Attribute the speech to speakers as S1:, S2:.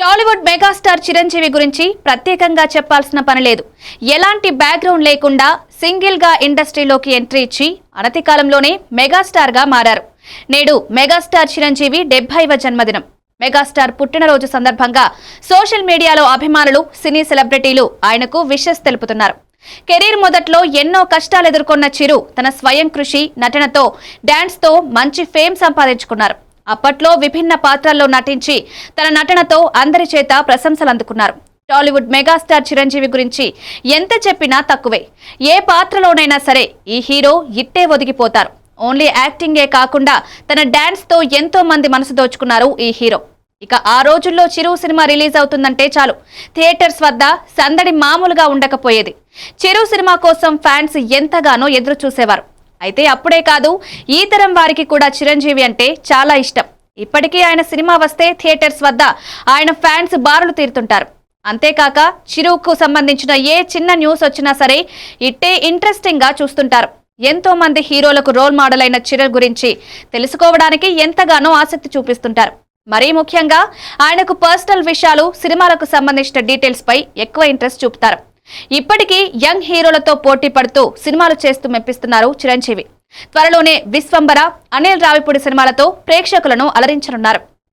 S1: Tollywood megastar Chiranjeevi గురించి ప్రత్యేకంగా చెప్పాల్సిన పని లేదు. ఎలాంటి బ్యాక్గ్రౌండ్ లేకుండా సింగిల్ గా ఇండస్ట్రీలోకి ఎంట్రీ ఇచ్చి అనతి కాలంలోనే మెగాస్టార్ గా మారారు. నేడు మెగాస్టార్ చిరంజీవి 70వ జన్మదినం. మెగాస్టార్ పుట్టినరోజు సందర్భంగా సోషల్ మీడియాలో అభిమానులు, సినీ సెలబ్రిటీలు ఆయనకు విషెస్ తెలుపుతున్నారు. కెరీర్ మొదట్లో ఎన్నో కష్టాలు ఎదుర్కొన్న చిరు తన స్వయం కృషి, నటనతో, డాన్స్ తో మంచి ఫేమ్ సంపాదించుకున్నారు. అప్పట్లో విభిన్న పాత్రల్లో నటించి తన నటనతో అందరి చేత ప్రశంసలు అందుకున్నారు. టాలీవుడ్ మెగాస్టార్ చిరంజీవి గురించి ఎంత చెప్పినా తక్కువే. ఏ పాత్రలోనైనా సరే ఈ హీరో ఇట్టే ఒదిగిపోతారు. ఓన్లీ యాక్టింగే కాకుండా తన డాన్స్ తో ఎంతో మంది మనసు దోచుకున్నారు ఈ హీరో. ఇక ఆ రోజుల్లో చిరు సినిమా రిలీజ్ అవుతుందంటే చాలు థియేటర్స్ వద్ద సందడి మామూలుగా ఉండకపోయేది. చిరు సినిమా కోసం ఫ్యాన్స్ ఎంతగానో ఎదురు చూసేవారు. అయితే అప్పుడే కాదు, ఈ తరం వారికి కూడా చిరంజీవి అంటే చాలా ఇష్టం. ఇప్పటికీ ఆయన సినిమా వస్తే థియేటర్స్ వద్ద ఆయన ఫ్యాన్స్ బారులు తీరుతుంటారు. అంతేకాక చిరుకు సంబంధించిన ఏ చిన్న న్యూస్ వచ్చినా సరే ఇట్టే ఇంట్రెస్టింగ్ గా చూస్తుంటారు. ఎంతో మంది హీరోలకు రోల్ మోడల్ అయిన చిరు గురించి తెలుసుకోవడానికి ఎంతగానో ఆసక్తి చూపిస్తుంటారు. మరీ ముఖ్యంగా ఆయనకు పర్సనల్ విషయాలు, సినిమాలకు సంబంధించిన డీటెయిల్స్ పై ఎక్కువ ఇంట్రెస్ట్ చూపుతారు. ఇప్పటికీ యంగ్ హీరోలతో పోటీ పడుతూ సినిమాలు చేస్తూ మెప్పిస్తున్నారు చిరంజీవి. త్వరలోనే విశ్వంబర, అనిల్ రావిపూడి సినిమాలతో ప్రేక్షకులను అలరించనున్నారు.